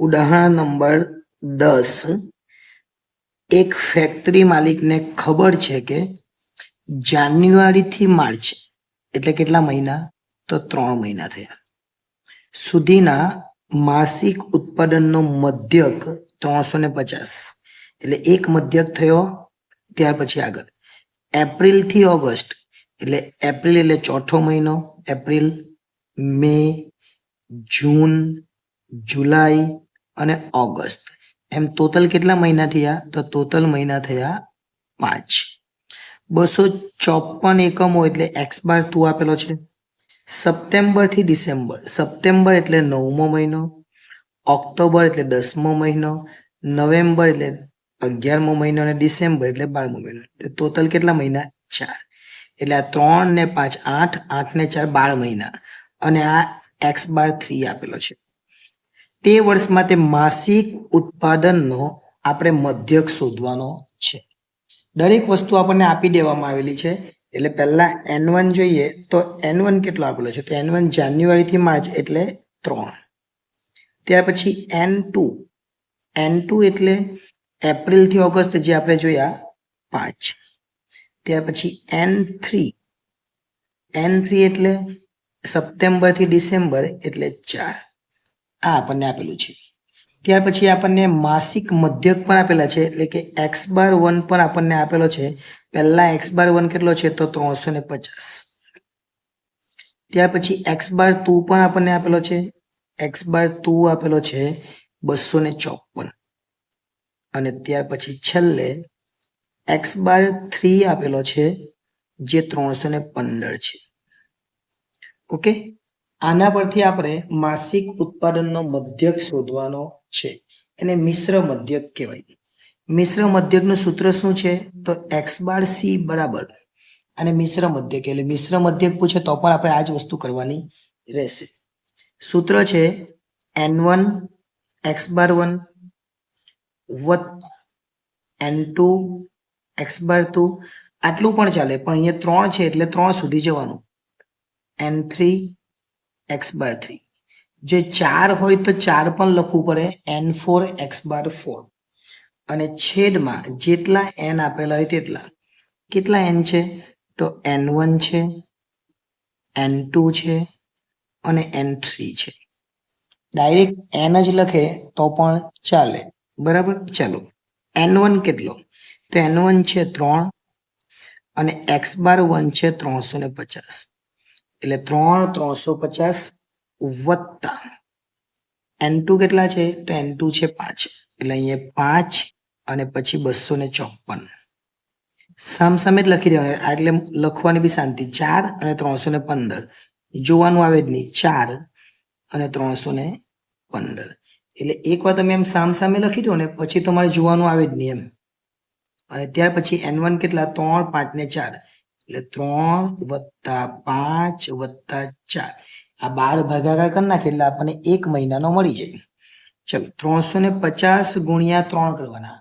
ઉદાહરણ નંબર 10 એક ફેક્ટરી માલિકને ખબર છે કે જાન્યુઆરી થી માર્ચ એટલે કેટલા મહિના તો 3 મહિના થયા સુધીના માસિક ઉત્પાદનનો મધ્યક 350 એટલે એક મધ્યક થયો ત્યાર પછી આગળ એપ્રિલ થી ઓગસ્ટ એટલે એપ્રિલ એટલે ચોથો મહિનો એપ્રિલ મે જૂન जुलाई અને ઓગસ્ટ એમ ટોટલ કેટલા મહિના થયા તો ટોટલ મહિના થયા 5 254 એકમો એટલે x બાર 2 આપેલો છે સપ્ટેમ્બર થી ડિસેમ્બર સપ્ટેમ્બર એટલે 9મો મહિનો ઓક્ટોબર એટલે 10મો મહિનો નવેમ્બર એટલે 11મો મહિનો અને ડિસેમ્બર એટલે 12મો મહિનો ટોટલ કેટલા મહિના 4 એટલે આ 3 ને 5 8 8 ને 4 12 મહિના અને આ x બાર 3 આપેલો છે તે વર્ષમાં તે માસિક ઉત્પાદનનો આપણે મધ્યક શોધવાનો છે દરેક વસ્તુ આપણને આપી દેવામાં આવેલી છે એટલે પહેલા n1 જોઈએ તો n1 કેટલો આપેલો છે તો n1 જાન્યુઆરી થી માર્ચ એટલે 3 ત્યાર પછી n2 એટલે એપ્રિલ થી ઓગસ્ટ જે આપણે જોયા 5 ત્યાર પછી n3 એટલે સપ્ટેમ્બર થી ડિસેમ્બર એટલે 4 આ આપણને આપેલું છે ત્યાર પછી આપણને માસિક મધ્યક પણ આપેલા છે એટલે કે x બાર 1 પણ આપણને આપેલો છે પહેલા x બાર 1 કેટલો છે તો 350 ત્યાર પછી x બાર 2 પણ આપણને આપેલો છે x બાર 2 આપેલો છે 254 અને ત્યાર પછી છેલ્લે x બાર 3 આપેલો છે જે 315 છે ઓકે આના પરથી આપણે માસિક ઉત્પાદનનો મધ્યક શોધવાનો છે એને મિશ્ર મધ્યક કહેવાય મિશ્ર મધ્યકનું સૂત્ર શું છે તો x બાર c બરાબર અને મિશ્ર મધ્યક એટલે મિશ્ર મધ્યક પૂછે તો પણ આપણે આ જ વસ્તુ કરવાની રહેશે સૂત્ર છે n1 x બાર 1 n2 x બાર 2 આટલું પણ ચાલે પણ અહીંયા 3 છે એટલે 3 સુધી જવાનું n3 x બાર 3 જે 4 હોય તો 4 પણ લખવું પડે n4 x બાર 4 અને છેદમાં જેટલા n આપેલા હોય તેટલા કેટલા n છે તો n1 છે n2 છે અને n3 છે ડાયરેક્ટ n જ લખે તો પણ ચાલે બરાબર ચાલો n1 કેટલો તો n1 છે 3 અને x બાર 1 છે 350 એટલે 3 350 વત્તા n2 કેટલા છે તો n2 છે 5 એટલે અહીંયા 5 અને પછી 254 સામસામે જ લખી દેવાનું એટલે લખવાની બી શાંતિ 4 અને 315 જોવાનું આવે જ નહીં 4 અને 315 એટલે એકવાર તમે એમ સામસામે લખી દો ને પછી તમારે જોવાનું આવે જ નહીં એમ અને ત્યાર પછી n1 કેટલા 3 5 ને 4 એટલે 3 વત્તા 5 વત્તા 4 આ 12 ભાગાકાર કરી નાખે એટલે આપણને 1 મહિનાનો મળી જાય ચલો 350 ગુણ્યા 3 કરવાના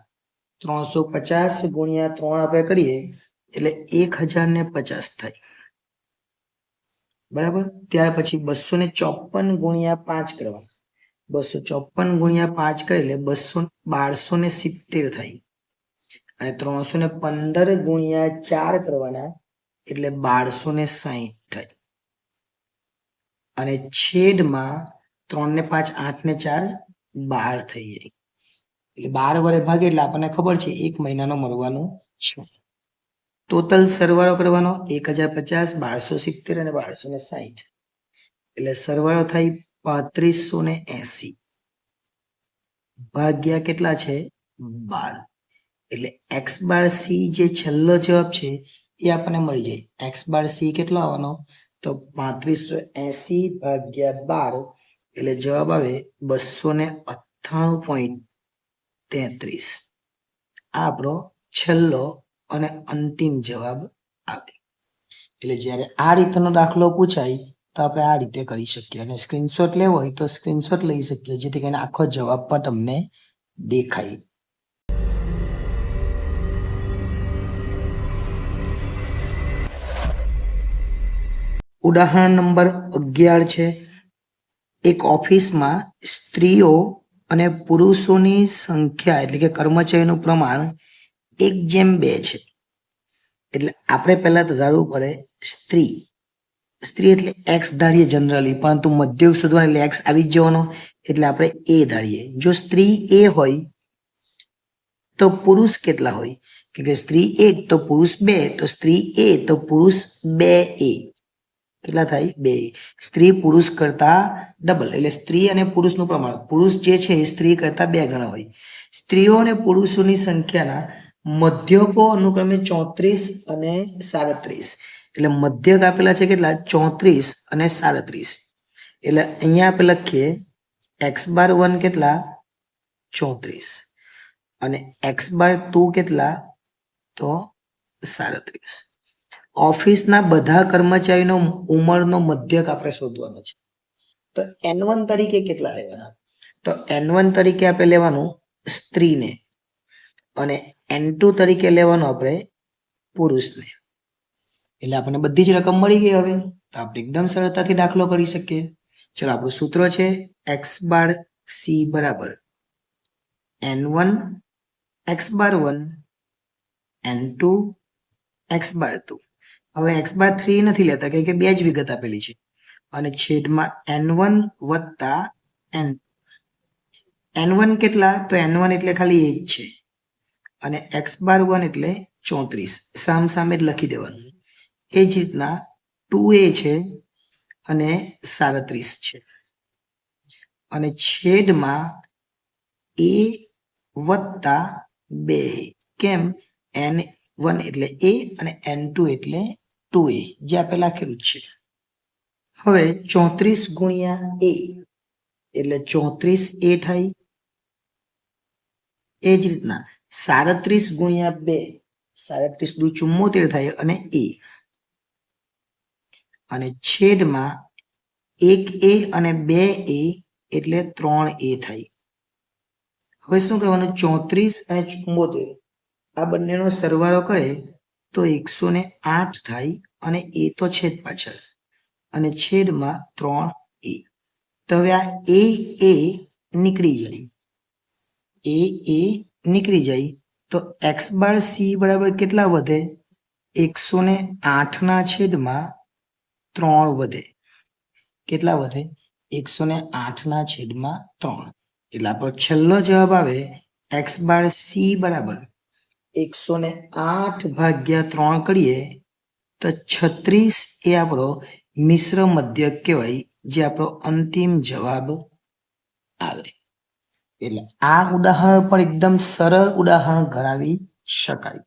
350 ગુણ્યા 3 આપણે કરીએ એટલે 1050 થાય બરાબર ત્યાર પછી 254 ગુણ્યા 5 કરવાના 254 ગુણ્યા 5 કરે એટલે 1270 થાય અને 315 ગુણ્યા 4 કરવાના એટલે 1260 થાય અને છેદમાં 3 ને 5 8 ને 4 12 થઈ જાય એટલે 12 વડે ભાગે એટલે આપણને ખબર છે 1 મહિનાનો મળવાનું છે ટોટલ સરવાળો કરવાનો 1050 1270 અને 1260 એટલે સરવાળો થાય 3580 ભાગ્યા કેટલા છે 12 એટલે x બાર c જે છેલ્લો જવાબ છે એ આપણને મળી જાય x બાર c કેટલો આવવાનો તો 3580 ભાગ્યા 12 એટલે જવાબ આવે 298.33 આ આપણો છેલ્લો અને અંતિમ જવાબ આવે એટલે જ્યારે આ રીતનો દાખલો પૂછાય તો આપણે આ રીતે કરી શકીએ અને સ્ક્રીનશોટ લેવો હોય તો સ્ક્રીનશોટ લઈ શકીએ જેથી કરીને આખો જવાબ પણ તમને દેખાય ઉદાહરણ નંબર 11 છે એક ઓફિસમાં સ્ત્રીઓ અને પુરુષોની સંખ્યા એટલે કે કર્મચારીનું પ્રમાણ 1:2 છે. એટલે આપણે પહેલા તો ધારવું પડે સ્ત્રી એટલે એક્સ ધારીએ જનરલી, પરંતુ મધ્યક શોધવાનો એટલે એક્સ આવી જ જવાનો, એટલે આપણે એ ધારીએ. જો સ્ત્રી એ હોય તો પુરુષ કેટલા હોય? કે સ્ત્રી 1 તો પુરુષ 2, તો સ્ત્રી એ તો પુરુષ 2a. કેટલા થાય? 2. સ્ત્રી પુરુષ કરતા ડબલ, એટલે સ્ત્રી અને પુરુષનું પ્રમાણ, પુરુષ જે છે એ સ્ત્રી કરતા 2 ગણા હોય. સ્ત્રીઓ અને પુરુષોની સંખ્યાના મધ્યકો અનુક્રમે 34 અને 37. એટલે મધ્યક આપેલા છે કેટલા? 34 અને 37. એટલે અહીંયા આપણે લખીએ x⁻1 કેટલા? 34 અને x⁻2 કેટલા? તો 37. ઓફિસના બધા કર્મચારીનો ઉંમરનો મધ્યક આપણે શોધવાનો છે. તો n1 તરીકે કેટલા લેવાના? તો n1 તરીકે આપણે લેવાનું સ્ત્રીને અને n2 તરીકે લેવાનું આપણે પુરુષને. એટલે આપણને બધી જ રકમ મળી ગઈ. હવે તો આપણે એકદમ સરળતાથી દાખલો કરી શકીએ. ચલો, આપણું સૂત્ર છે x⁻c બરાબર n1 x⁻1 n2 x⁻2. હવે x⁻3 નથી લેતા કે 2 જ વિગત આપેલી છે, અને છેદમાં n1 વત્તા n1 કેટલા? તો n1 એટલે ખાલી 1 છે અને x⁻1 એટલે 34. સામે જ લખી દેવાનું. એ જ રીતના 2a છે અને 37 છે, અને છેદમાં a વત્તા 2. કેમ? n1 એટલે a અને n2 એટલે 2a, જે આપણે લખેલું છે. હવે 34 ગુણ્યા a એટલે 34a થાય. એ જ રીતના 37 ગુણ્યા 2, 37 દુ 74 થાય અને a, અને છેદમાં 1a અને 2a એટલે 3a થાય. હવે શું કરવાનું? 34 અને 74 આ બંનેનો સરવાળો કરે તો 108 થાય, અને એ તો છેદ પાછળ, અને છેદમાં 3a. તો હવે આ એ નીકળી જાય, એ નીકળી જાય તો x⁻c બરાબર કેટલા વધે? 108 ના છેદમાં 3 વધે. કેટલા વધે? 108 ના છેદમાં 3. એટલે આપણો છેલ્લો જવાબ આવે x⁻c બરાબર 108 ભાગ્યા 3 કરીએ તો 36 એ આપણો મિશ્ર મધ્યક કહેવાય, જે આપણો અંતિમ જવાબ આવે. એટલે આ ઉદાહરણ પણ એકદમ સરળ ઉદાહરણ ગણાવી શકાય.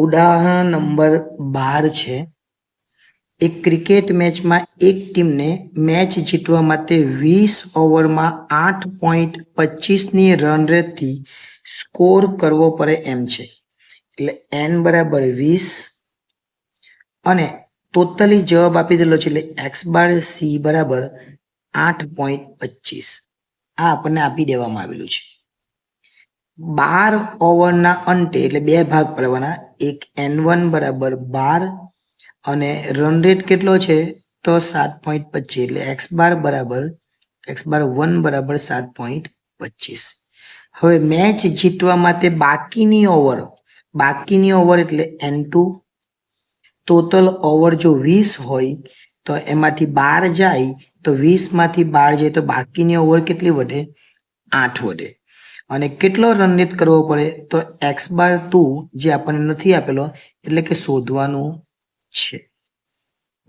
ઉદાહરણ નંબર 12 છે. એક ક્રિકેટ મેચમાં એક ટીમને મેચ જીતવા માટે 20 ઓવરમાં 8.25ની રન રેટથી સ્કોર કરવો પડે એમ છે. એટલે n બરાબર 20 અને ટોટલી જવાબ આપી દેલો છે, એટલે x⁻c બરાબર 8.25. આ આપણને આપી દેવામાં આવેલું છે. 12 ઓવરના અંતે એટલે 2 ભાગ પાડવાના. એક n1 બરાબર 12 અને રન રેટ કેટલો છે? તો 7.25. એટલે x⁻1 બરાબર 7.25. હવે મેચ જીતવા માટે બાકીની ઓવર એટલે n2. ટોટલ ઓવર જો 20 હોય તો એમાંથી 12 જાય તો 20 માંથી 12 જાય તો બાકીની ઓવર કેટલી વધે? 8 વધે. અને કેટલો રન રેટ કરવો પડે? તો x⁻2 જે આપણને નથી આપેલો, એટલે કે શોધવાનું છે.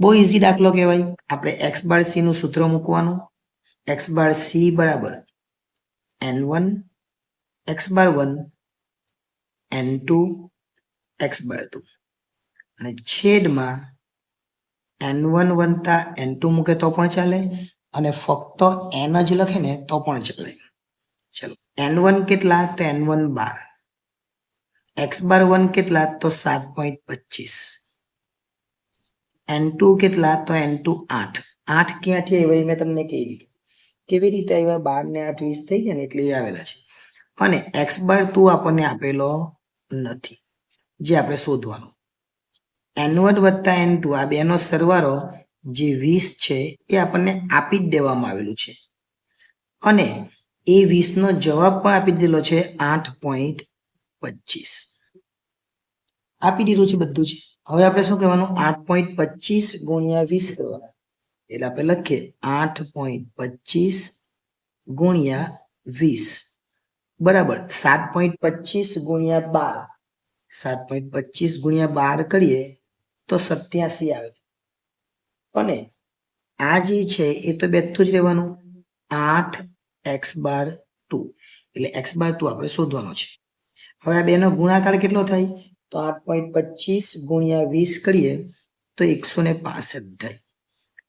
બહુ ઈઝી દાખલો કહેવાય. આપણે x⁻c નું સૂત્ર મૂકવાનું. x⁻c બરાબર n1 x⁻1 n2 x⁻2, અને છેદમાં n1 વત્તા n2 મૂકે તો પણ ચાલે, અને ફક્ત n જ લખે ને તો પણ ચાલે. ચલો, n1 કેટલા? તો n1 12. x⁻1 કેટલા? તો 7.25. n2 કેટલા? તો n2 8. 8 ક્યાંથી આવ્યા મેં તમને કહી દીધું. કેવી રીતે આવ્યા? 12 ને 8 20 થઈ ગયા ને એટલે એ આવેલા છે. અને x⁻2 આપણને આપેલો નથી, જે આપણે શોધવાનું. n1 વત્તા n2 આ બેનો સરવાળો જે 20 છે એ આપણને આપી જ દેવામાં આવેલું છે અને એ 20 નો જવાબ પણ આપી દીધેલો છે 8.25 આપી દીધું છે બધું જ. હવે આપણે શું કરવાનું 8.25 ગુણ્યા 20 કરવાના એટલે આપણે લખીએ 8.25 ગુણ્યા 20 બરાબર 7.25 ગુણ્યા 12 7.25 ગુણ્યા 12 કરીએ તો 87 આવે અને આ જે છે એ તો બેઠું જ રહેવાનું 8x બાર 2 એટલે x બાર 2 આપણે શોધવાનો છે. હવે આ બેનો ગુણાકાર કેટલો થાય તો 8.25 ગુણ્યા 20 કરીએ તો 165 થાય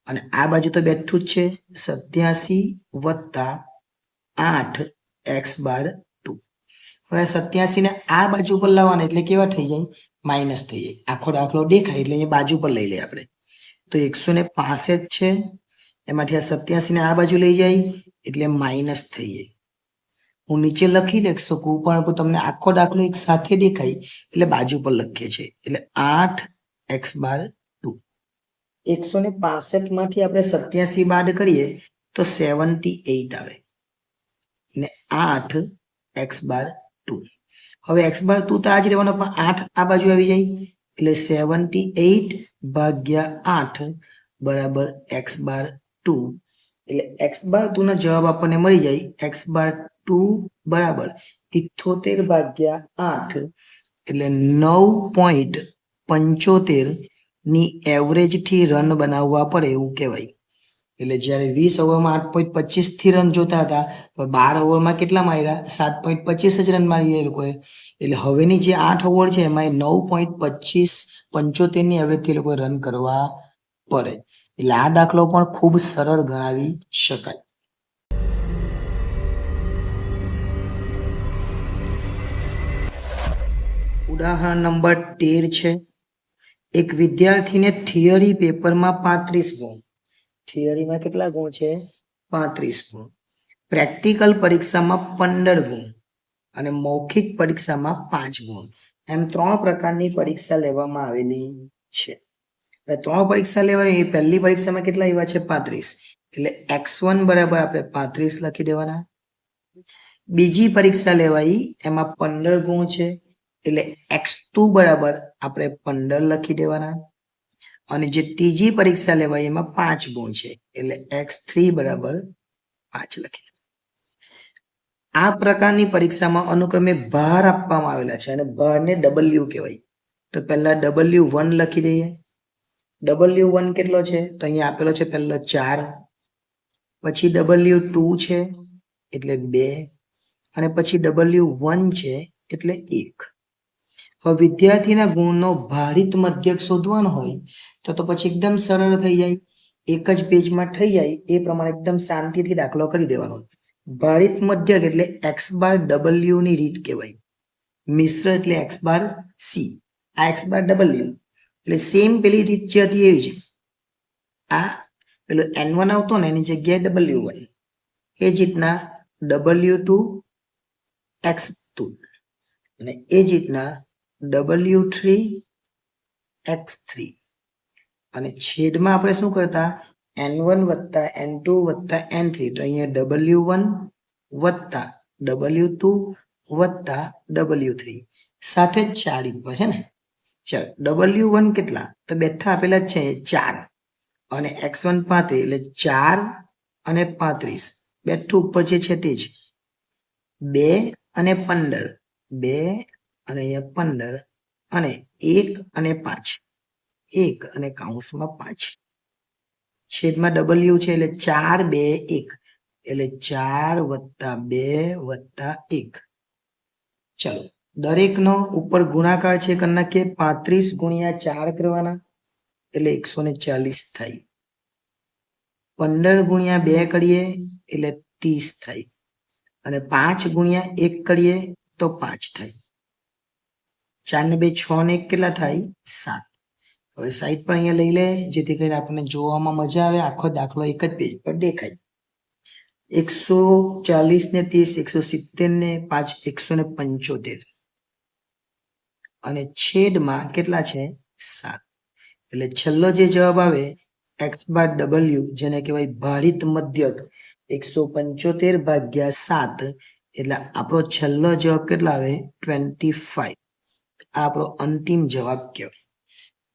અને આ બાજુ તો બેઠું જ છે 87 વત્તા 8x બાર 2. હવે 87 ને આ બાજુ પર લાવવાના એટલે કેવા થઈ જાય માઇનસ થઈ જાય આખો દાખલો દેખાય એટલે એ બાજુ પર લઈ લઈએ આપણે તો 165 છે એમાંથી આ 87 ને આ બાજુ લઈ જાય એટલે માઇનસ થઈ જાય. હું નીચે લખી લઈ શકું પણ તમને આખો દાખલો એક સાથે દેખાય એટલે બાજુ પર લખીએ છીએ એટલે 8x બાર 2 165 માંથી આપણે 87 બાદ કરીએ તો 78 આવે ને 8x બાર 2. હવે x બાર 2 તો આ જ રહેવાનો પણ 8 આ બાજુ આવી જાય એટલે 78 ભાગ્યા 8 બરાબર x બાર 2 એટલે x બાર 2 નો જવાબ આપણને મળી જાય x બાર 2 બરાબર 78 ભાગ્યા 8 એટલે 9.75 ની એવરેજ થી રન બનાવવા પડે એવું કહેવાય. એટલે જ્યારે 20 ઓવરમાં 8.25 થી રન જોતા હતા તો 12 ઓવરમાં કેટલા માર્યા 7.25 જ રન મારી એ લોકોએ એટલે હવેની જે 8 ઓવર છે એમાં 9.75 ની એવરેજ થી લોકો રન કરવા પડે એટલે આ દાખલો પણ ખૂબ સરળ ગણાવી શકાય. ઉદાહરણ નંબર 13 છે એક વિદ્યાર્થીને થિયરી પેપરમાં 35 ગુણ થિયરીમાં કેટલા ગુણ છે 35 ગુણ પ્રેક્ટિકલ પરીક્ષામાં 15 ગુણ અને મૌખિક પરીક્ષામાં 5 ગુણ એમ 3 પ્રકારની પરીક્ષા લેવામાં આવેલી છે. 3 પરીક્ષા લેવાય એ પહેલી પરીક્ષામાં કેટલા આવ્યા છે 35 એટલે x1 બરાબર આપણે 35 લખી દેવાના. બીજી પરીક્ષા લેવાઈ એમાં 15 ગુણ છે એટલે x2 બરાબર આપણે 15 લખી દેવાના અને જે ત્રીજી પરીક્ષા લેવાય એમાં 5 ગુણ છે એટલે x3 બરાબર 5 લખી દેવાના. આ પ્રકારની પરીક્ષામાં અનુક્રમે ભાર આપવામાં આવેલા છે અને ભારને W કહેવાય તો પહેલા W1 લખી દઈએ. W1 કેટલો છે તો અહીંયા આપેલો છે પહેલો 4 પછી W2 છે એટલે 2 અને પછી W1 છે એટલે 1. હવે વિદ્યાર્થીના ગુણનો ભારિત મધ્યક શોધવાનો હોય તો પછી એકદમ સરળ થઈ જાય એક જ પેજમાં થઈ જાય એ પ્રમાણે એકદમ શાંતિથી દાખલો કરી દેવાનો. ભારિત મધ્યક એટલે x બાર W ની રીત કહેવાય મિશ્ર એટલે x બાર C આ x બાર W એટલે સેમ પેલી રીત જે હતી એવી જ આ પેલો n1 આવતો ને એની જગ્યાએ W1 એ જ રીતના W2 x2 અને એ જ રીતના W3 x3 અને છેદમાં આપણે શું કરતા n1 વત્તા n2 વત્તા n3 તો અહીંયા W1 વત્તા W2 વત્તા W3 સાથે જ 4 રીત પર છે ને. ચાલો W1 કેટલા તો બેઠા આપેલા છે 4 અને x1 35 એટલે 4 અને 35 બેઠું ઉપર જે છે તે જ 2 અને 15 2 અને અહીંયા 15 અને 1 અને 5 1 અને કૌંસમાં 5 છેદમાં W છે એટલે 4 2 1 એટલે 4 વત્તા 2 વત્તા 1. ચલો દરેકનો ઉપર ગુણાકાર છે કરી નાખીએ 35 ગુણ્યા 4 કરવાના એટલે 140 થાય 15 ગુણ્યા 2 કરીએ એટલે 30 થાય અને 5 ગુણ્યા 1 કરીએ તો 5 થાય 4 ને 2 6 ને 1 કેટલા થાય 7. હવે સાઈડ પર અહીંયા લઈ લે જેથી કરીને આપણને જોવામાં મજા આવે આખો દાખલો એક જ પેજ પર દેખાય. 140 ને 30 170 ને 5 175 અને છેદમાં કેટલા છે 7 એટલે છેલ્લો જે જવાબ આવે x બાર w જેને કહેવાય ભારિત મધ્યક 175 ભાગ્યા 7 એટલે આપણો છેલ્લો જવાબ કેટલા આવે 25 આ આપણો અંતિમ જવાબ કહેવાય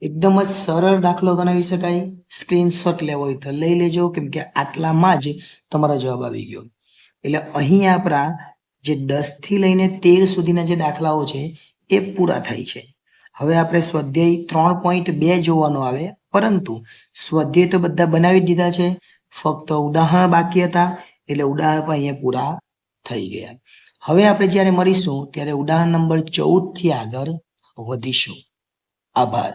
એકદમ જ સરળ દાખલો ગણાવી શકાય સ્ક્રીનશોટ લેવો હોય તો લઈ લેજો કેમ કે આટલામાં જ તમારો જવાબ આવી ગયો એટલે અહીં આપણા જે 10 થી લઈને 13 સુધીના જે દાખલાઓ છે એ પૂરા થાય છે હવે આપણે સ્વાધ્યાય 3.2 જોવાનો આવે પરંતુ સ્વાધ્યાય તો બધા બનાવી દીધા છે ફક્ત ઉદાહરણ બાકી હતા એટલે ઉદાહરણ પણ અહીંયા પૂરા થઈ ગયા હવે આપણે જ્યારે મળીશું ત્યારે ઉદાહરણ નંબર 14 થી આગળ વધીશું આભાર